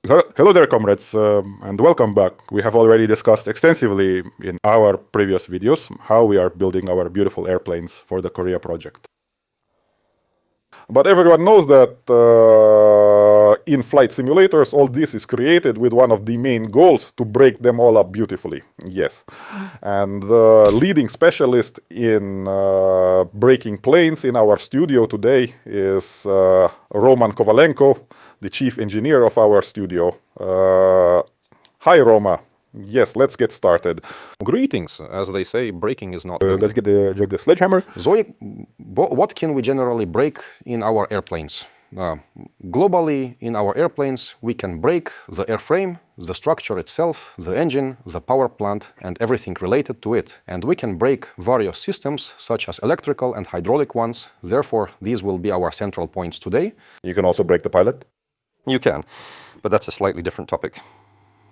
Hello there, comrades, and welcome back. We have already discussed extensively in our previous videos how we are building our beautiful airplanes for the Korea project. But everyone knows that in flight simulators, all this is created with one of the main goals to break them all up beautifully. Yes. And the leading specialist in breaking planes in our studio today is Roman Kovalenko, the chief engineer of our studio. Hi, Roma. Yes, let's get started. Greetings. As they say, breaking is not... Let's get the sledgehammer. Zoe, what can we generally break in our airplanes? Globally, in our airplanes, we can break the airframe, the structure itself, the engine, the power plant, and everything related to it. And we can break various systems, such as electrical and hydraulic ones. Therefore, these will be our central points today. You can also break the pilot? You can, but that's a slightly different topic.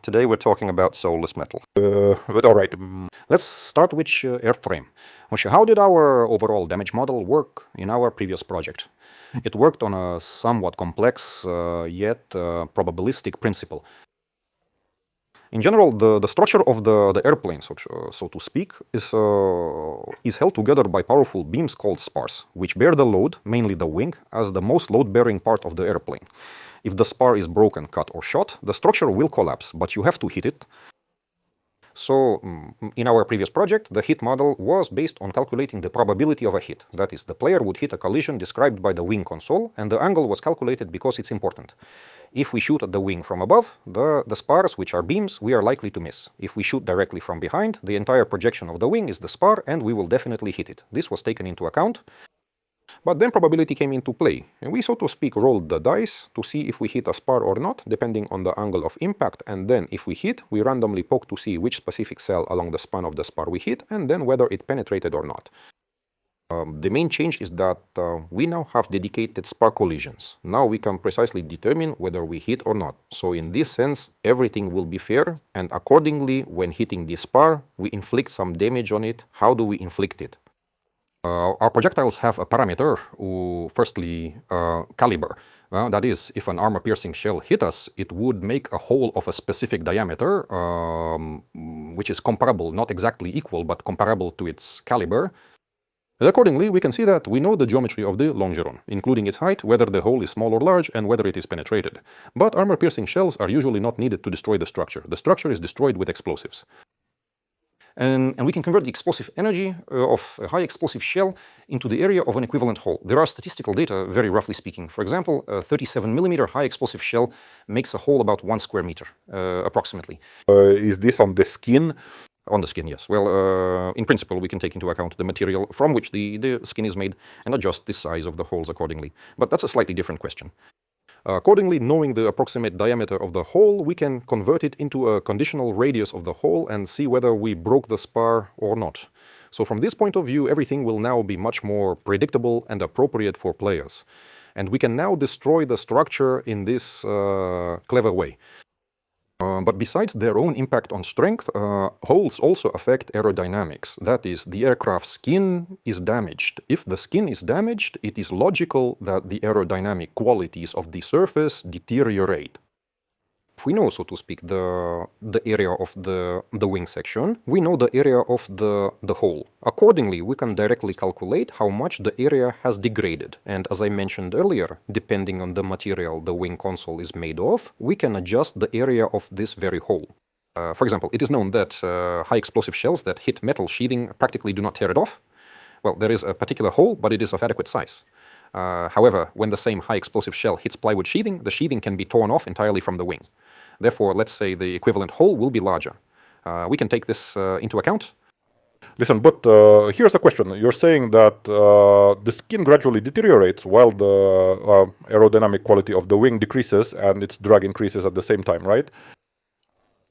Today we're talking about soulless metal. But all right. Let's start with airframe. How did our overall damage model work in our previous project? It worked on a somewhat complex yet probabilistic principle. In general, the structure of the airplane, so to speak, is held together by powerful beams called spars, which bear the load, mainly the wing, as the most load-bearing part of the airplane. If the spar is broken, cut, or shot, the structure will collapse, but you have to hit it. So, in our previous project, the hit model was based on calculating the probability of a hit. That is, the player would hit a collision described by the wing console, and the angle was calculated because it's important. If we shoot at the wing from above, the spars, which are beams, we are likely to miss. If we shoot directly from behind, the entire projection of the wing is the spar, and we will definitely hit it. This was taken into account. But then probability came into play, and we, so to speak, rolled the dice to see if we hit a spar or not, depending on the angle of impact, and then if we hit, we randomly poke to see which specific cell along the span of the spar we hit, and then whether it penetrated or not. The main change is that we now have dedicated spar collisions. Now we can precisely determine whether we hit or not. So in this sense, everything will be fair, and accordingly, when hitting the spar, we inflict some damage on it. How do we inflict it? Our projectiles have a parameter, firstly, caliber. That is, if an armor-piercing shell hit us, it would make a hole of a specific diameter, which is comparable, not exactly equal, but comparable to its caliber. And accordingly, we can see that we know the geometry of the longeron, including its height, whether the hole is small or large, and whether it is penetrated. But armor-piercing shells are usually not needed to destroy the structure. The structure is destroyed with explosives. And we can convert the explosive energy of a high explosive shell into the area of an equivalent hole. There are statistical data, very roughly speaking. For example, a 37mm high explosive shell makes a hole about 1 square meter, approximately. Is this on the skin? On the skin, yes. Well, in principle, we can take into account the material from which the skin is made and adjust the size of the holes accordingly. But that's a slightly different question. Accordingly, knowing the approximate diameter of the hole, we can convert it into a conditional radius of the hole and see whether we broke the spar or not. So from this point of view, everything will now be much more predictable and appropriate for players. And we can now destroy the structure in this clever way. But besides their own impact on strength, holes also affect aerodynamics. That is, the aircraft's skin is damaged. If the skin is damaged, it is logical that the aerodynamic qualities of the surface deteriorate. If we know, so to speak, the area of the wing section, we know the area of the hole. Accordingly, we can directly calculate how much the area has degraded. And as I mentioned earlier, depending on the material the wing console is made of, we can adjust the area of this very hole. For example, it is known that high explosive shells that hit metal sheathing practically do not tear it off. Well, there is a particular hole, but it is of adequate size. However, when the same high explosive shell hits plywood sheathing, the sheathing can be torn off entirely from the wing. Therefore, let's say the equivalent hole will be larger. We can take this into account. Listen, but here's the question. You're saying that the skin gradually deteriorates while the aerodynamic quality of the wing decreases and its drag increases at the same time, right?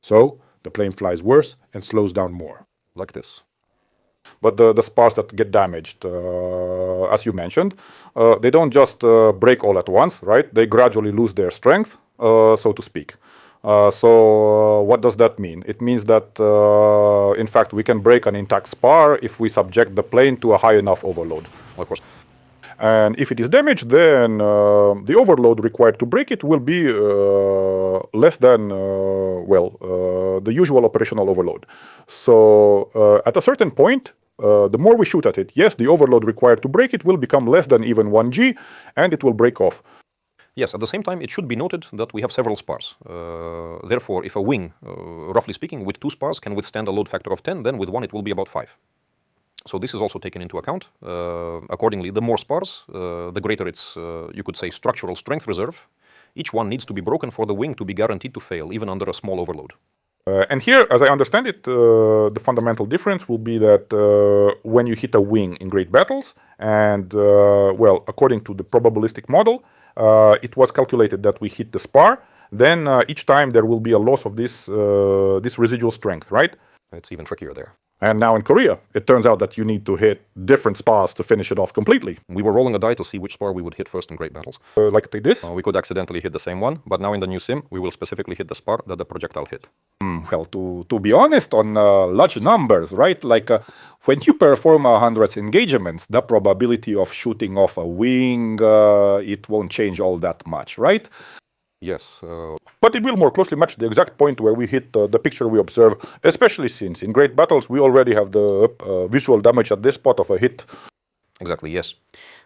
So the plane flies worse and slows down more. Like this. But the spars that get damaged, as you mentioned, they don't just break all at once, right? They gradually lose their strength, so to speak. So what does that mean? It means that, in fact, we can break an intact spar if we subject the plane to a high enough overload. Of course. And if it is damaged, then the overload required to break it will be less than, the usual operational overload. So at a certain point, the more we shoot at it, yes, the overload required to break it will become less than even 1G, and it will break off. Yes, at the same time, it should be noted that we have several spars. Therefore, if a wing, roughly speaking, with 2 spars can withstand a load factor of 10, then with 1 it will be about 5. So this is also taken into account. Accordingly, the more spars, the greater its, you could say, structural strength reserve. Each one needs to be broken for the wing to be guaranteed to fail, even under a small overload. And here, as I understand it, the fundamental difference will be that when you hit a wing in great battles, and, according to the probabilistic model, it was calculated that we hit the spar, then each time there will be a loss of this residual strength, right? It's even trickier there. And now in Korea, it turns out that you need to hit different spars to finish it off completely. We were rolling a die to see which spar we would hit first in great battles. Like this? We could accidentally hit the same one, but now in the new sim, we will specifically hit the spar that the projectile hit. Well, to be honest, on large numbers, right? Like when you perform 100 engagements, the probability of shooting off a wing, it won't change all that much, right? Yes. But it will more closely match the exact point where we hit the picture we observe, especially since in great battles we already have the visual damage at this spot of a hit. Exactly, yes.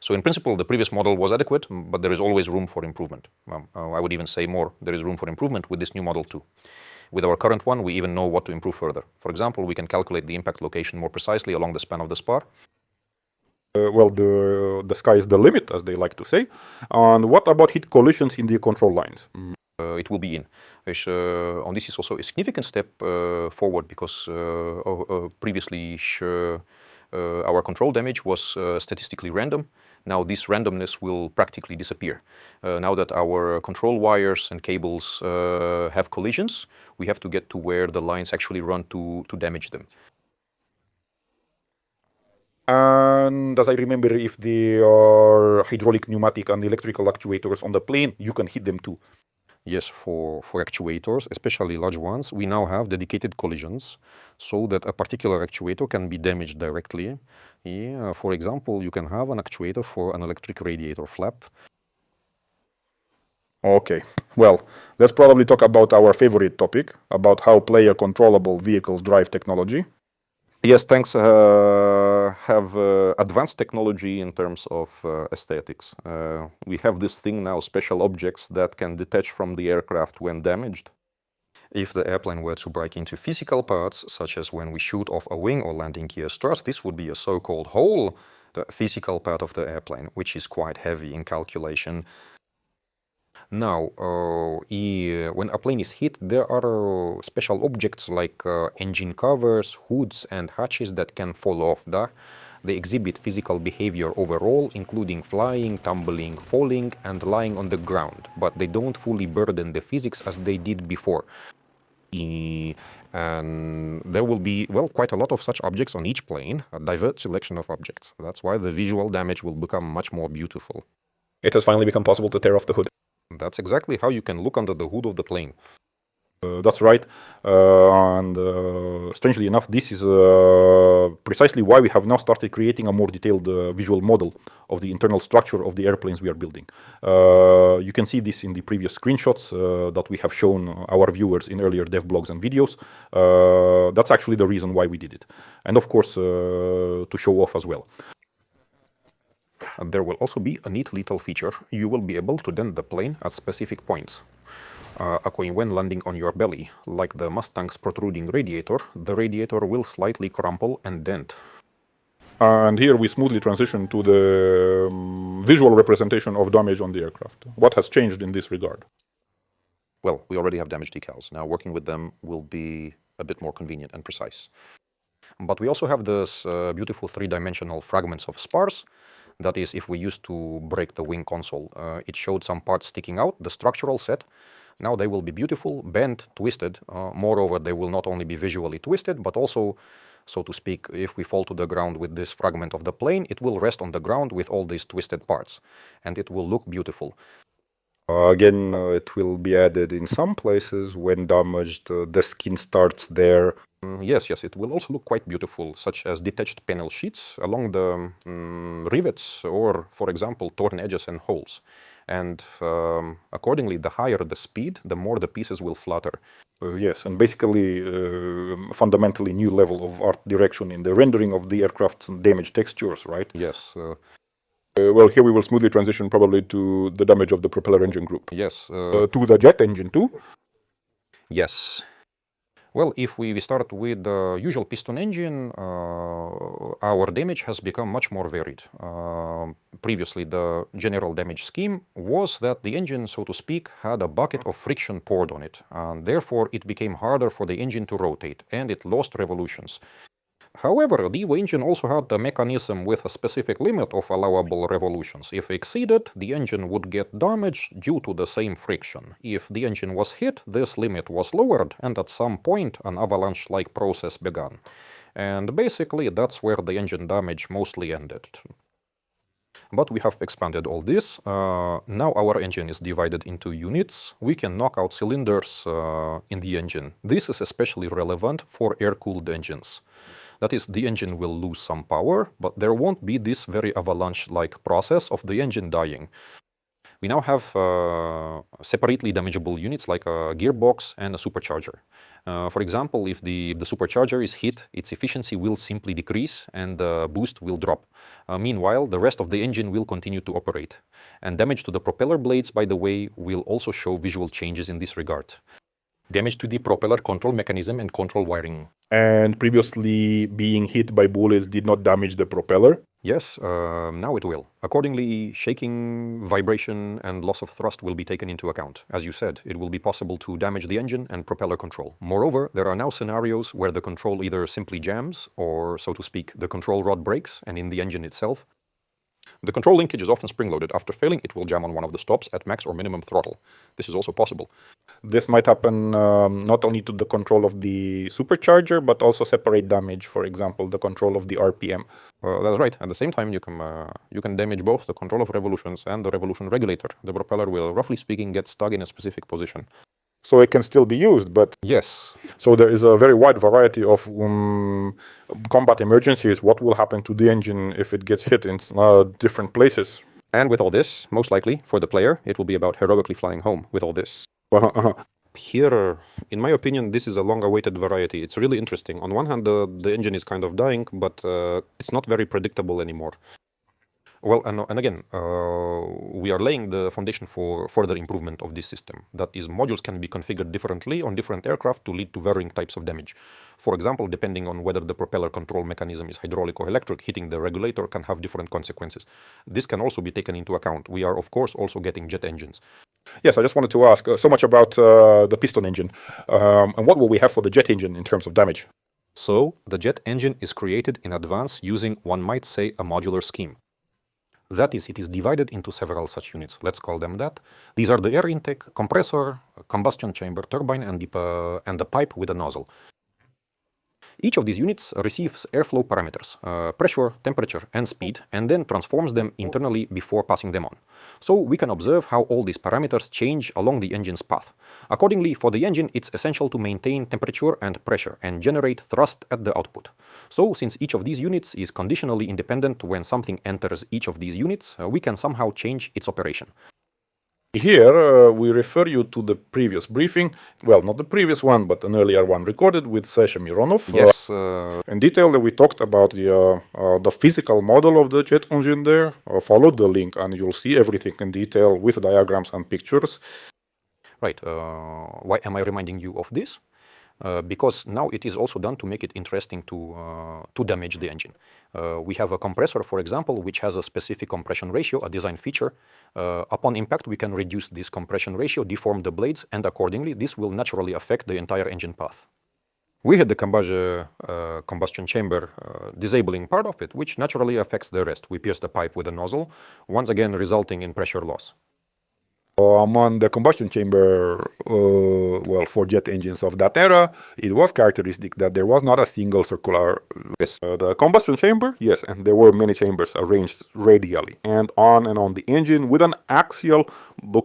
So in principle, the previous model was adequate, but there is always room for improvement. I would even say more, there is room for improvement with this new model too. With our current one, we even know what to improve further. For example, we can calculate the impact location more precisely along the span of the spar. The sky is the limit, as they like to say. And what about hit collisions in the control lines? It will be in. And this is also a significant step forward because previously our control damage was statistically random. Now this randomness will practically disappear. Now that our control wires and cables have collisions, we have to get to where the lines actually run to damage them. And as I remember, if there are hydraulic, pneumatic, and electrical actuators on the plane, you can hit them too. Yes, for actuators, especially large ones, we now have dedicated collisions so that a particular actuator can be damaged directly. Yeah, for example, you can have an actuator for an electric radiator flap. Okay, well, let's probably talk about our favorite topic, about how player controllable vehicles drive technology. Yes, tanks have advanced technology in terms of aesthetics. We have this thing now, special objects that can detach from the aircraft when damaged. If the airplane were to break into physical parts, such as when we shoot off a wing or landing gear strut, this would be a so-called hole, the physical part of the airplane, which is quite heavy in calculation. Now, when a plane is hit, there are special objects like engine covers, hoods, and hatches that can fall off. They exhibit physical behavior overall, including flying, tumbling, falling, and lying on the ground, but they don't fully burden the physics as they did before. And there will be, quite a lot of such objects on each plane, a diverse selection of objects. That's why the visual damage will become much more beautiful. It has finally become possible to tear off the hood. That's exactly how you can look under the hood of the plane. That's right. Strangely enough, this is precisely why we have now started creating a more detailed visual model of the internal structure of the airplanes we are building. You can see this in the previous screenshots that we have shown our viewers in earlier dev blogs and videos. That's actually the reason why we did it. And of course, to show off as well. And there will also be a neat little feature. You will be able to dent the plane at specific points. When landing on your belly, like the Mustang's protruding radiator, the radiator will slightly crumple and dent. And here we smoothly transition to the visual representation of damage on the aircraft. What has changed in this regard? Well, we already have damage decals. Now working with them will be a bit more convenient and precise. But we also have this beautiful three-dimensional fragments of spars. That is, if we used to break the wing console, it showed some parts sticking out, the structural set. Now they will be beautiful, bent, twisted. Moreover, they will not only be visually twisted, but also, so to speak, if we fall to the ground with this fragment of the plane, it will rest on the ground with all these twisted parts, and it will look beautiful. Again, it will be added in some places when damaged. The skin starts there. Yes, it will also look quite beautiful, such as detached panel sheets along the rivets or, for example, torn edges and holes. And accordingly, the higher the speed, the more the pieces will flutter. Yes, and basically fundamentally new level of art direction in the rendering of the aircraft's damaged textures, right? Yes. Well, here we will smoothly transition probably to the damage of the propeller engine group. Yes. To the jet engine too? Yes. Well, if we start with the usual piston engine, our damage has become much more varied. Previously, the general damage scheme was that the engine, so to speak, had a bucket of friction poured on it, and therefore it became harder for the engine to rotate, and it lost revolutions. However, the engine also had a mechanism with a specific limit of allowable revolutions. If exceeded, the engine would get damaged due to the same friction. If the engine was hit, this limit was lowered, and at some point an avalanche-like process began. And basically, that's where the engine damage mostly ended. But we have expanded all this. Now our engine is divided into units. We can knock out cylinders in the engine. This is especially relevant for air-cooled engines. That is, the engine will lose some power, but there won't be this very avalanche-like process of the engine dying. We now have separately damageable units like a gearbox and a supercharger. For example, if the supercharger is hit, its efficiency will simply decrease and the boost will drop. Meanwhile, the rest of the engine will continue to operate. And damage to the propeller blades, by the way, will also show visual changes in this regard. Damage to the propeller control mechanism and control wiring. And previously being hit by bullets did not damage the propeller? Yes, now it will. Accordingly, shaking, vibration, and loss of thrust will be taken into account. As you said, it will be possible to damage the engine and propeller control. Moreover, there are now scenarios where the control either simply jams, or, so to speak, the control rod breaks, and in the engine itself. The control linkage is often spring-loaded. After failing, it will jam on one of the stops at max or minimum throttle. This is also possible. This might happen not only to the control of the supercharger, but also separate damage, for example, the control of the RPM. That's right. At the same time, you can damage both the control of revolutions and the revolution regulator. The propeller will, roughly speaking, get stuck in a specific position. So it can still be used, but... Yes. So there is a very wide variety of combat emergencies. What will happen to the engine if it gets hit in different places? And with all this, most likely, for the player, it will be about heroically flying home with all this. Here, in my opinion, this is a long-awaited variety. It's really interesting. On one hand, the engine is kind of dying, but it's not very predictable anymore. Well, and again, we are laying the foundation for further improvement of this system. That is, modules can be configured differently on different aircraft to lead to varying types of damage. For example, depending on whether the propeller control mechanism is hydraulic or electric, hitting the regulator can have different consequences. This can also be taken into account. We are, of course, also getting jet engines. Yes, I just wanted to ask so much about the piston engine. And what will we have for the jet engine in terms of damage? So, the jet engine is created in advance using, one might say, a modular scheme. That is, it is divided into several such units. Let's call them that. These are the air intake, compressor, combustion chamber, turbine, and the pipe with a nozzle. Each of these units receives airflow parameters, pressure, temperature, and speed, and then transforms them internally before passing them on. So we can observe how all these parameters change along the engine's path. Accordingly, for the engine, it's essential to maintain temperature and pressure and generate thrust at the output. So, since each of these units is conditionally independent when something enters each of these units, we can somehow change its operation. Here, we refer you to the previous briefing, well, not the previous one, but an earlier one recorded with Sasha Mironov. Yes. In detail, we talked about the physical model of the jet engine there. Follow the link and you'll see everything in detail with diagrams and pictures. Right. Why am I reminding you of this? Because now it is also done to make it interesting to damage the engine. We have a compressor, for example, which has a specific compression ratio, a design feature. Upon impact, we can reduce this compression ratio, deform the blades, and accordingly, this will naturally affect the entire engine path. We had the combustion chamber disabling part of it, which naturally affects the rest. We pierce the pipe with a nozzle, once again resulting in pressure loss. Among the combustion chamber, well, for jet engines of that era, it was characteristic that there was not a single circular. The combustion chamber, yes, and there were many chambers arranged radially and on the engine with an axial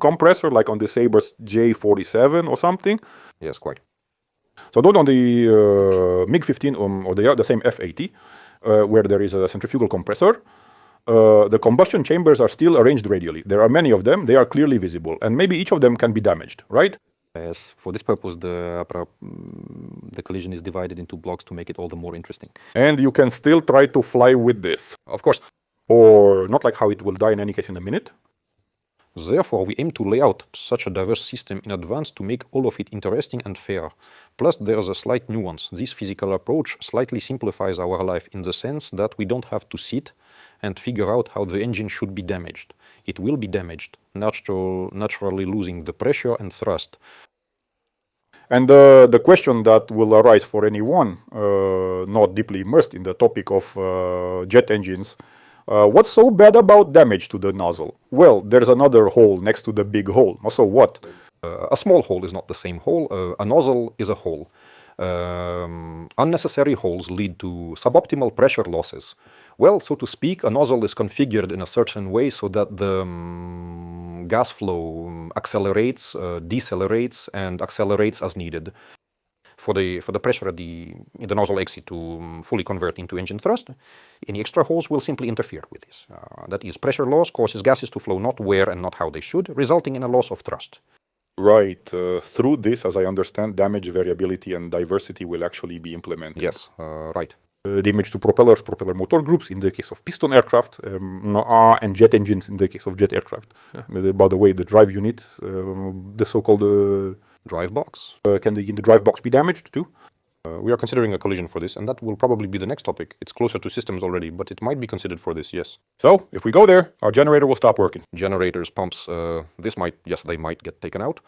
compressor, like on the Saber's J47 or something. Yes, quite. So not on the MiG-15 or the same F-80, where there is a centrifugal compressor. The combustion chambers are still arranged radially. There are many of them. They are clearly visible, and maybe each of them can be damaged, right? Yes, for this purpose, the collision is divided into blocks to make it all the more interesting. And you can still try to fly with this. Of course. Or not like how it will die in any case in a minute. Therefore, we aim to lay out such a diverse system in advance to make all of it interesting and fair. Plus, there is a slight nuance. This physical approach slightly simplifies our life in the sense that we don't have to sit and figure out how the engine should be damaged. It will be damaged, naturally losing the pressure and thrust. And the question that will arise for anyone not deeply immersed in the topic of jet engines, what's so bad about damage to the nozzle? Well, there's another hole next to the big hole. So what? A small hole is not the same hole. A nozzle is a hole. Unnecessary holes lead to suboptimal pressure losses. Well, so to speak, a nozzle is configured in a certain way so that the gas flow accelerates, decelerates, and accelerates as needed. For the pressure in the nozzle exit to fully convert into engine thrust, any extra holes will simply interfere with this. That is, pressure loss causes gases to flow not where and not how they should, resulting in a loss of thrust. Right. Through this, as I understand, damage variability and diversity will actually be implemented. Yes, right. Damage to propellers, propeller motor groups in the case of piston aircraft, and jet engines in the case of jet aircraft. By the way, the drive unit, the so-called drive box. Can the drive box be damaged too? We are considering a collision for this, and that will probably be the next topic. It's closer to systems already, but it might be considered for this, yes. So, if we go there, our generator will stop working. Generators, pumps, they might get taken out.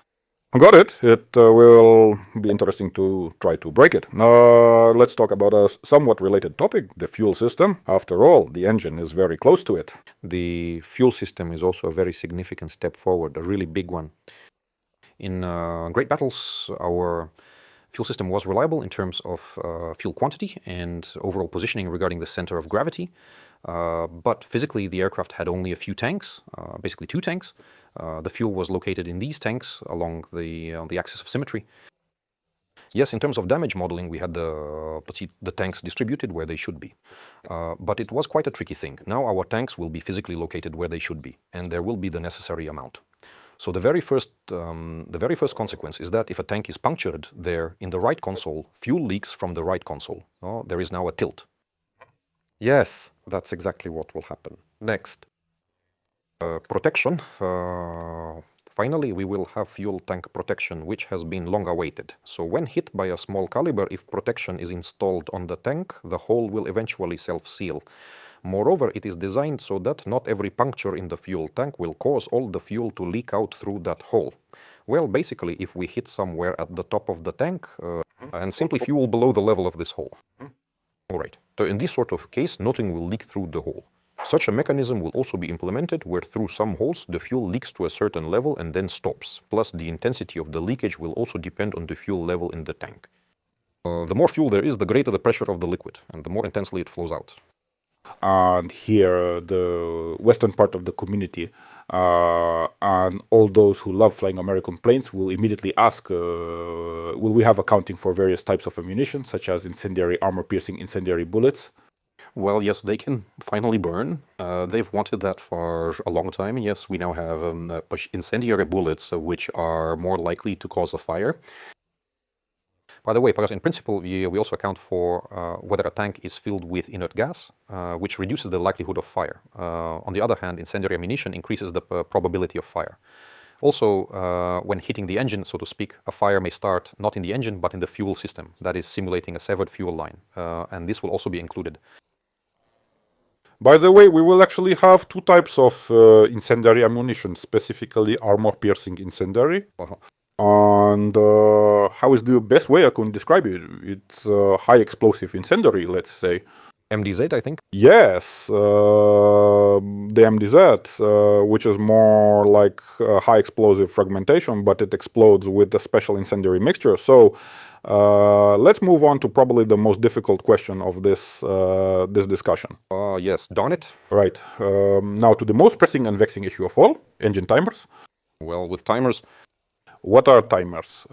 Got it. It will be interesting to try to break it. Let's talk about a somewhat related topic, the fuel system. After all, the engine is very close to it. The fuel system is also a very significant step forward, a really big one. In great battles, our fuel system was reliable in terms of fuel quantity and overall positioning regarding the center of gravity. But physically, the aircraft had only a few tanks, basically 2 tanks. The fuel was located in these tanks along the axis of symmetry. Yes, in terms of damage modeling, we had the tanks distributed where they should be. But it was quite a tricky thing. Now our tanks will be physically located where they should be, and there will be the necessary amount. So the very first consequence is that if a tank is punctured there in the right console, fuel leaks from the right console. There is now a tilt. Yes, that's exactly what will happen. Next. Protection. Finally, we will have fuel tank protection, which has been long awaited. So when hit by a small caliber, if protection is installed on the tank, the hole will eventually self-seal. Moreover, it is designed so that not every puncture in the fuel tank will cause all the fuel to leak out through that hole. Well, basically, if we hit somewhere at the top of the tank and simply fuel below the level of this hole. All right. So in this sort of case, nothing will leak through the hole. Such a mechanism will also be implemented where through some holes the fuel leaks to a certain level and then stops. Plus the intensity of the leakage will also depend on the fuel level in the tank. The more fuel there is, the greater the pressure of the liquid and the more intensely it flows out. And here, the western part of the community and all those who love flying American planes will immediately ask, will we have accounting for various types of ammunition, such as incendiary armor-piercing incendiary bullets? Well, yes, they can finally burn. They've wanted that for a long time. Yes, we now have incendiary bullets, which are more likely to cause a fire. By the way, because in principle, we also account for whether a tank is filled with inert gas, which reduces the likelihood of fire. On the other hand, incendiary ammunition increases the probability of fire. Also, when hitting the engine, so to speak, a fire may start not in the engine, but in the fuel system. That is simulating a severed fuel line. And this will also be included. By the way, we will actually have 2 types of incendiary ammunition, specifically armor-piercing incendiary. And how is the best way I can describe it? It's high explosive incendiary, let's say. MDZ, I think. Yes, the MDZ, which is more like high explosive fragmentation, but it explodes with a special incendiary mixture. So let's move on to probably the most difficult question of this discussion. Yes, darn it. Right. Now to the most pressing and vexing issue of all, engine timers. Well, with timers, What are timers?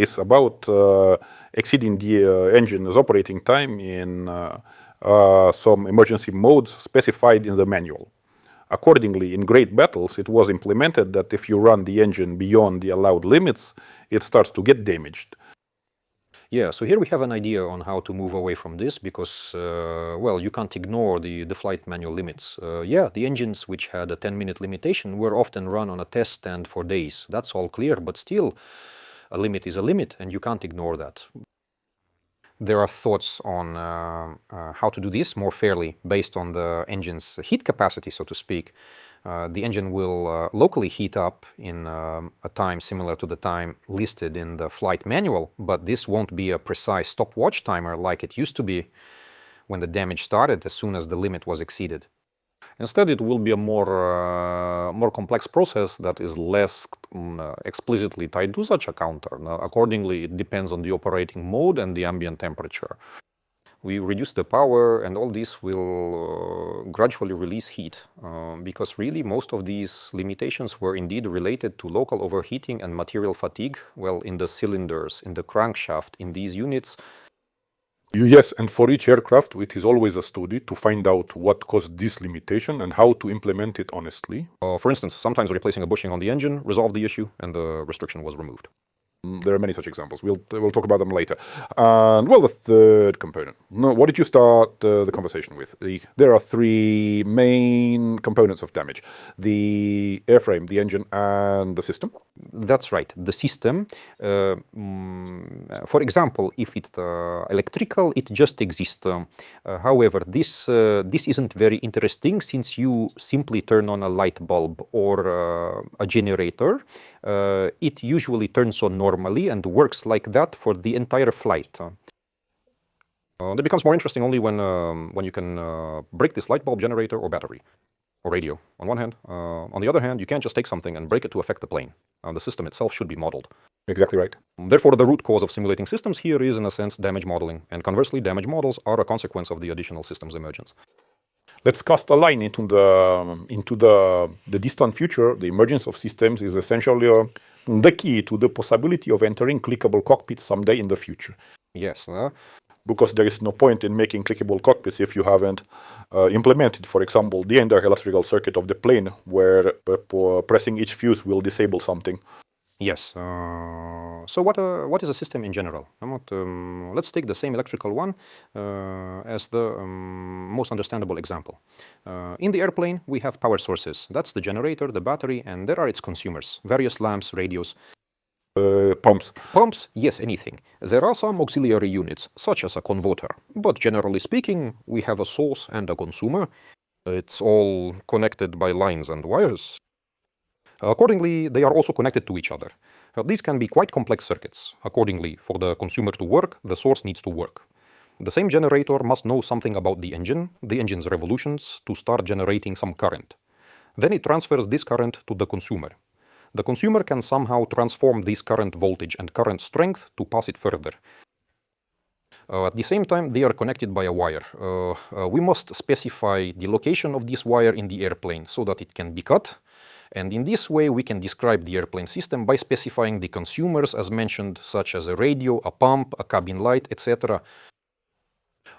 It's about exceeding the engine's operating time in some emergency modes specified in the manual. Accordingly, in great battles, it was implemented that if you run the engine beyond the allowed limits, it starts to get damaged. yeah, so here we have an idea on how to move away from this because, well, you can't ignore the flight manual limits. Yeah, the engines which had a 10-minute limitation were often run on a test stand for days. That's all clear, but still, a limit is a limit, and you can't ignore that. There are thoughts on how to do this more fairly based on the engine's heat capacity, so to speak. The engine will locally heat up in a time similar to the time listed in the flight manual, but this won't be a precise stopwatch timer like it used to be when the damage started as soon as the limit was exceeded. Instead, it will be a more complex process that is less explicitly tied to such a counter. Now, accordingly, it depends on the operating mode and the ambient temperature. We reduce the power, and all this will gradually release heat, because really most of these limitations were indeed related to local overheating and material fatigue, well, in the cylinders, in the crankshaft, in these units. Yes, and for each aircraft, it is always a study to find out what caused this limitation and how to implement it honestly. For instance, sometimes replacing a bushing on the engine resolved the issue and the restriction was removed. There are many such examples. We'll talk about them later. And well, the third component. No, what did you start the conversation with? There are three main components of damage: the airframe, the engine, and the system. That's right. The system, for example, if it's electrical, it just exists. However, this isn't very interesting since you simply turn on a light bulb or a generator. It usually turns on normally and works like that for the entire flight. That becomes more interesting only when you can break this light bulb, generator, or battery, or radio, on one hand. On the other hand, you can't just take something and break it to affect the plane. The system itself should be modeled. Exactly right. Therefore, the root cause of simulating systems here is, in a sense, damage modeling. And conversely, damage models are a consequence of the additional systems emergence. Let's cast a line into the distant future. The emergence of systems is essentially the key to the possibility of entering clickable cockpits someday in the future. Yes. Because there is no point in making clickable cockpits if you haven't implemented, for example, the entire electrical circuit of the plane, where pressing each fuse will disable something. Yes. So what is a system in general? Let's take the same electrical one as the most understandable example. In the airplane, we have power sources. That's the generator, the battery, and there are its consumers, various lamps, radios. Pumps. Pumps, yes, anything. There are some auxiliary units, such as a converter. But generally speaking, we have a source and a consumer. It's all connected by lines and wires. Accordingly, they are also connected to each other. These can be quite complex circuits. Accordingly, for the consumer to work, the source needs to work. The same generator must know something about the engine's revolutions, to start generating some current. Then it transfers this current to the consumer. The consumer can somehow transform this current voltage and current strength to pass it further. At the same time, they are connected by a wire. We must specify the location of this wire in the airplane so that it can be cut. And in this way, we can describe the airplane system by specifying the consumers as mentioned, such as a radio, a pump, a cabin light, etc.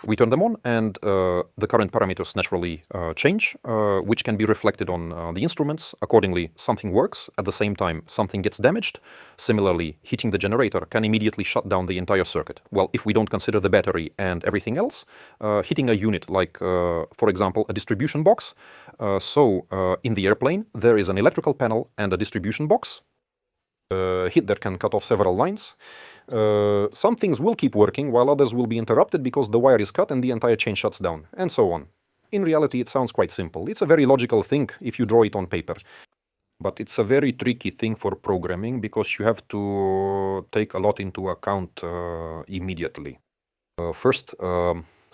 We turn them on, and the current parameters naturally change, which can be reflected on the instruments. Accordingly, something works. At the same time, something gets damaged. Similarly, hitting the generator can immediately shut down the entire circuit. Well, if we don't consider the battery and everything else, hitting a unit like, for example, a distribution box. In the airplane, there is an electrical panel and a distribution box. Hit there can cut off several lines. Some things will keep working while others will be interrupted because the wire is cut and the entire chain shuts down, and so on. In reality, it sounds quite simple. It's a very logical thing if you draw it on paper. But it's a very tricky thing for programming because you have to take a lot into account immediately. First,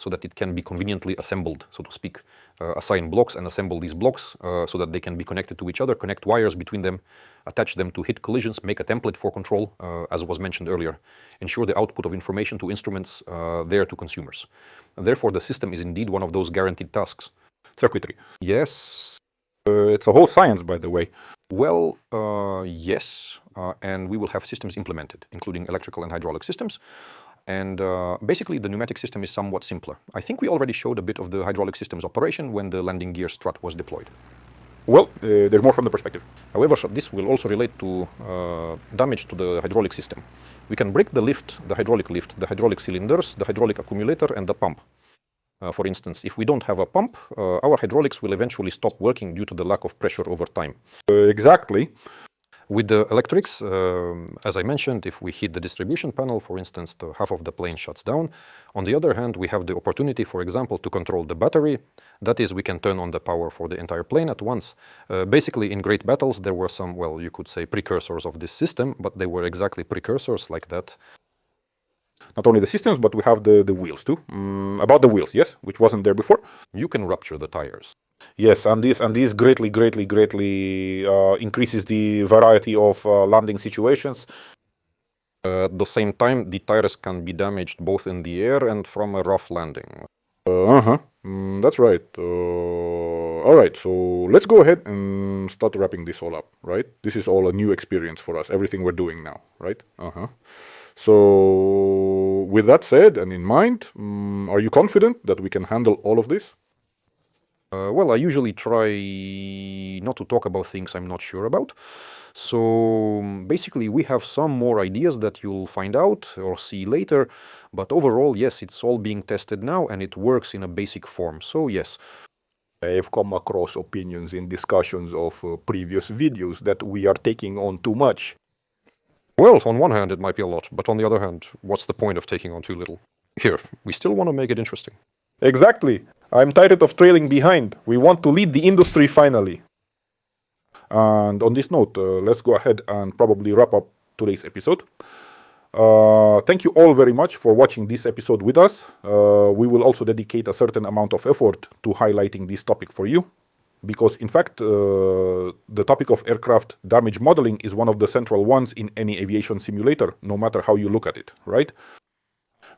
so that it can be conveniently assembled, so to speak. Assign blocks and assemble these blocks so that they can be connected to each other, connect wires between them, attach them to hit collisions, make a template for control, as was mentioned earlier, ensure the output of information to instruments there to consumers. And therefore, the system is indeed one of those guaranteed tasks. Circuitry. Yes. It's a whole science, by the way. Well, yes, and we will have systems implemented, including electrical and hydraulic systems. And basically, the pneumatic system is somewhat simpler. I think we already showed a bit of the hydraulic system's operation when the landing gear strut was deployed. Well, there's more from the perspective. However, this will also relate to damage to the hydraulic system. We can break the lift, the hydraulic cylinders, the hydraulic accumulator, and the pump. For instance, if we don't have a pump, our hydraulics will eventually stop working due to the lack of pressure over time. Exactly. With the electrics, as I mentioned, if we hit the distribution panel, for instance, half of the plane shuts down. On the other hand, we have the opportunity, for example, to control the battery. That is, we can turn on the power for the entire plane at once. Basically, in great battles, there were some, well, you could say precursors of this system, but they were exactly precursors like that. Not only the systems, but we have the wheels too. About the wheels, yes, which wasn't there before. You can rupture the tires. Yes, and this greatly increases the variety of landing situations. At the same time, the tires can be damaged both in the air and from a rough landing. That's right. All right, so let's go ahead and start wrapping this all up, right? This is all a new experience for us, everything we're doing now, right? So with that said and in mind, are you confident that we can handle all of this? Well, I usually try not to talk about things I'm not sure about. So basically, we have some more ideas that you'll find out or see later. But overall, yes, it's all being tested now and it works in a basic form. So yes. I've come across opinions in discussions of previous videos that we are taking on too much. Well, on one hand, it might be a lot. But on the other hand, what's the point of taking on too little? Here, we still want to make it interesting. Exactly. I'm tired of trailing behind. We want to lead the industry finally. And on this note, let's go ahead and probably wrap up today's episode. Thank you all very much for watching this episode with us. We will also dedicate a certain amount of effort to highlighting this topic for you. Because in fact, the topic of aircraft damage modeling is one of the central ones in any aviation simulator, no matter how you look at it, right?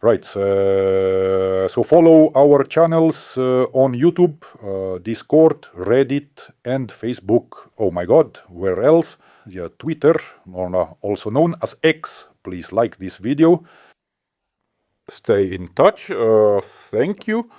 Right, so follow our channels on YouTube, Discord, Reddit, and Facebook. Oh my god, where else? Yeah, Twitter, also known as X. Please like this video. Stay in touch. Thank you.